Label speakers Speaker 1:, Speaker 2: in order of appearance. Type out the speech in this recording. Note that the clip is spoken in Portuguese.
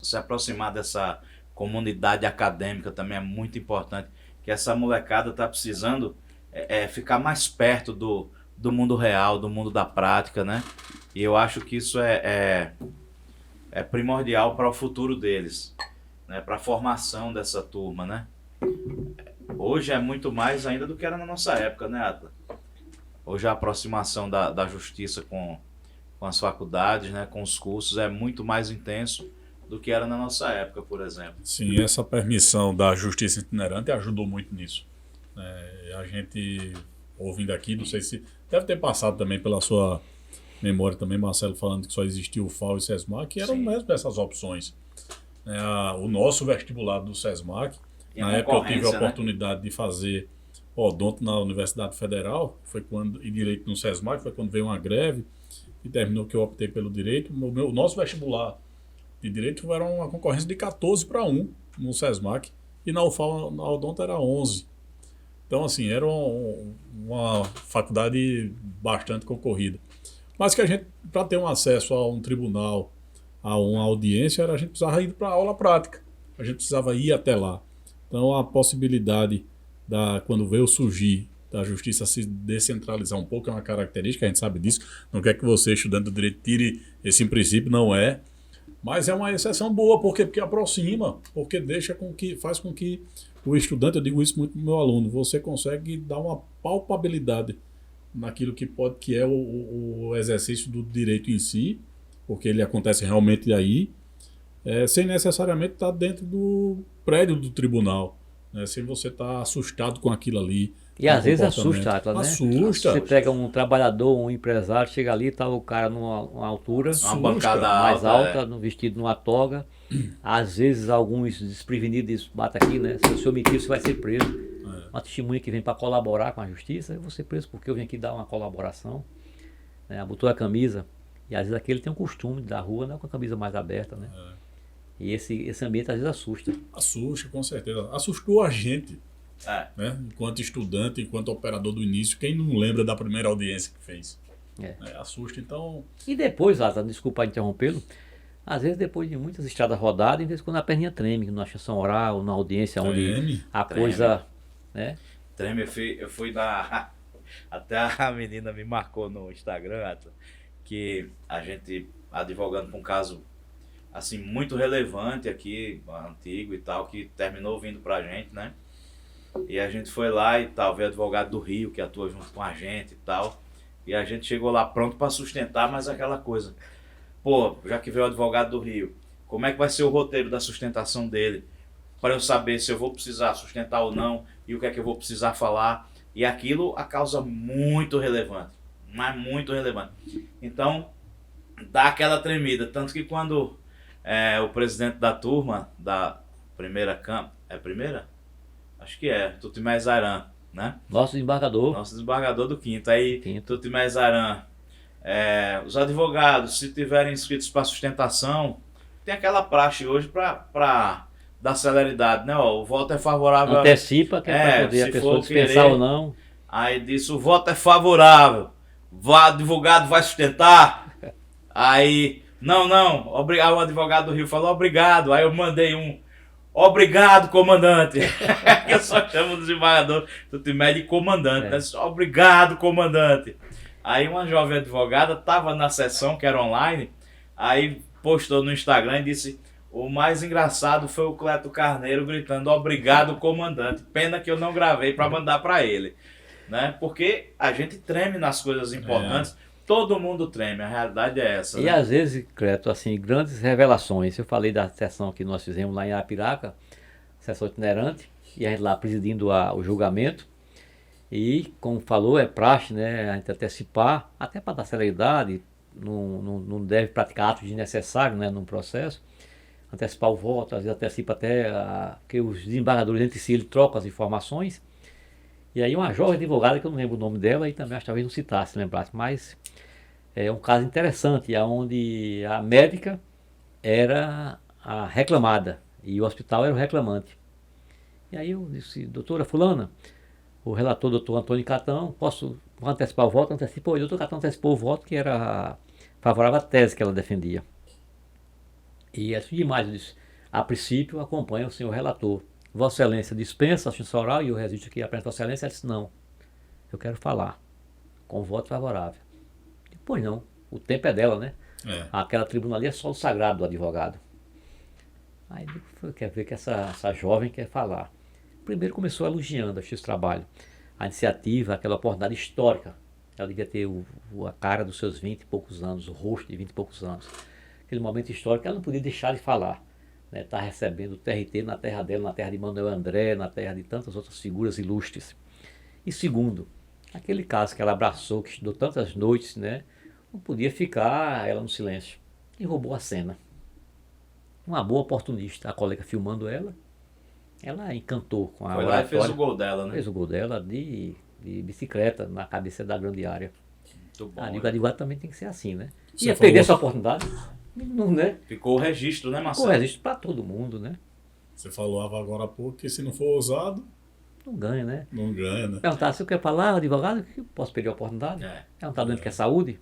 Speaker 1: se aproximar dessa comunidade acadêmica também é muito importante, que essa molecada está precisando ficar mais perto do mundo real, do mundo da prática, né? E eu acho que isso é primordial para o futuro deles, né? Para a formação dessa turma, né? Hoje é muito mais ainda do que era na nossa época, né, Atla? Hoje a aproximação da justiça com as faculdades, né, com os cursos, é muito mais intenso do que era na nossa época, por exemplo.
Speaker 2: Sim, essa permissão da justiça itinerante ajudou muito nisso. A gente, ouvindo aqui, não sei se... Deve ter passado também pela sua memória também, Marcelo, falando que só existia o FAO e o SESMAC, que eram mesmo essas opções. O nosso vestibular do SESMAC, na época eu tive a oportunidade de fazer odonto na Universidade Federal, e direito no SESMAC, foi quando veio uma greve, e terminou que eu optei pelo direito. O nosso vestibular de direito era uma concorrência de 14-1 no SESMAC, e na UFAL, na odonto, era 11. Então, assim, era uma faculdade bastante concorrida. Mas que a gente, para ter um acesso a um tribunal, a uma audiência, a gente precisava ir para a aula prática. A gente precisava ir até lá. Então, a possibilidade, quando veio surgir da justiça se descentralizar um pouco, é uma característica, a gente sabe disso. Não quer que você, estudante do direito, tire esse princípio, não é. Mas é uma exceção boa, porque aproxima, porque faz com que o estudante, eu digo isso muito para o meu aluno, você consegue dar uma palpabilidade naquilo que é o exercício do direito em si, porque ele acontece realmente aí, sem necessariamente estar dentro do prédio do tribunal, né? Sem você estar assustado com aquilo ali.
Speaker 3: E às vezes assusta, Atlas, né?
Speaker 2: Assusta.
Speaker 3: Você pega um trabalhador, um empresário, chega ali, tá o cara numa altura,
Speaker 1: uma bancada
Speaker 3: mais alta, no vestido numa toga. Às vezes alguns desprevenidos batem aqui, né? Se você omitir, você vai ser preso. Uma testemunha que vem para colaborar com a justiça, eu vou ser preso porque eu vim aqui dar uma colaboração. Né? Botou a camisa, e às vezes aquele tem um costume da rua, não com a camisa mais aberta, né? E esse ambiente às vezes assusta.
Speaker 2: Assusta, com certeza. Assustou a gente. Né? Enquanto estudante, enquanto operador do início, quem não lembra da primeira audiência que fez? Assusta, então...
Speaker 3: E depois, Lázaro, desculpa interrompê-lo, às vezes depois de muitas estradas rodadas, em vez de quando a perninha treme, na sessão oral, na audiência onde a coisa... Né?
Speaker 1: Treme, eu fui dar... Até a menina me marcou no Instagram, que a gente advogando com um caso assim, muito relevante aqui, antigo e tal, que terminou vindo pra gente, né? E a gente foi lá e tal, veio advogado do Rio, que atua junto com a gente e tal. E a gente chegou lá pronto para sustentar, mas aquela coisa. Pô, já que veio o advogado do Rio, como é que vai ser o roteiro da sustentação dele? Para eu saber se eu vou precisar sustentar ou não, e o que é que eu vou precisar falar. E aquilo, a causa muito relevante, mas muito relevante. Então, dá aquela tremida. Tanto que quando o presidente da turma, da primeira Câmara, primeira? Acho que Tutimé Zairan, né?
Speaker 3: Nosso
Speaker 1: desembargador do quinto. Aí, Tutimé Zairan, os advogados, se tiverem inscritos para sustentação, tem aquela praxe hoje para dar celeridade, né? O voto é favorável.
Speaker 3: Antecipa que para poder a pessoa dispensar ou não.
Speaker 1: Aí disse, o voto é favorável, o advogado vai sustentar. Aí, não, obrigado, o advogado do Rio falou obrigado. Aí eu mandei obrigado, comandante. Eu só chamo o desembargador do Timé de comandante, né? Obrigado, comandante. Aí uma jovem advogada estava na sessão, que era online, aí postou no Instagram e disse: o mais engraçado foi o Cleto Carneiro gritando obrigado, comandante. Pena que eu não gravei para mandar para ele, né? Porque a gente treme nas coisas importantes. Todo mundo treme, a realidade é essa.
Speaker 3: E né? Às vezes, Cleto, assim, grandes revelações. Eu falei da sessão que nós fizemos lá em Arapiraca, sessão itinerante, e a gente lá presidindo o julgamento. E, como falou, é praxe, né? A gente antecipar, até para dar celeridade, não deve praticar atos desnecessários, né, num processo. Antecipar o voto, às vezes antecipa até que os desembargadores entre si, ele trocam as informações. E aí uma jovem advogada, que eu não lembro o nome dela, e também acho que talvez não citasse, lembrasse, mas é um caso interessante, onde a médica era a reclamada e o hospital era o reclamante. E aí eu disse: doutora fulana, o relator doutor Antônio Catão, posso antecipar o voto? Antecipou, e o doutor Catão antecipou o voto, que era favorável à tese que ela defendia. E assim demais, eu disse, a princípio acompanha o senhor relator. Vossa Excelência dispensa a assistência oral e eu resisto aqui à Vossa Excelência. Ela disse, não, eu quero falar, com voto favorável. Pois não, o tempo é dela, né? Aquela tribuna ali é só o sagrado do advogado. Aí quer ver que essa jovem quer falar. Primeiro começou elogiando esse trabalho, a iniciativa, aquela oportunidade histórica. Ela devia ter a cara dos seus 20 e poucos anos, o rosto de 20 e poucos anos. Aquele momento histórico, ela não podia deixar de falar. Né? Tá recebendo o TRT na terra dela, na terra de Manuel André, na terra de tantas outras figuras ilustres. E segundo, aquele caso que ela abraçou, que estudou tantas noites, né? Não podia ficar ela no silêncio. E roubou a cena. Uma boa oportunista, a colega filmando ela encantou com a
Speaker 1: Foi lá e fez o gol dela, né?
Speaker 3: Fez o gol dela de bicicleta na cabeça da grande área.
Speaker 1: Muito bom.
Speaker 3: O advogado também tem que ser assim, né?
Speaker 2: Você
Speaker 3: Ia
Speaker 2: falou-
Speaker 3: perder essa oportunidade, não, né?
Speaker 1: Ficou o registro, né,
Speaker 3: Pô,
Speaker 1: Marcelo?
Speaker 3: existe para todo mundo, né?
Speaker 2: Você falou agora há pouco que se não for ousado,
Speaker 3: Não ganha, né?
Speaker 2: não ganha, né?
Speaker 3: Perguntar se eu quero falar, advogado, que eu posso perder a oportunidade?
Speaker 1: É.
Speaker 3: Perguntar doente que é saúde?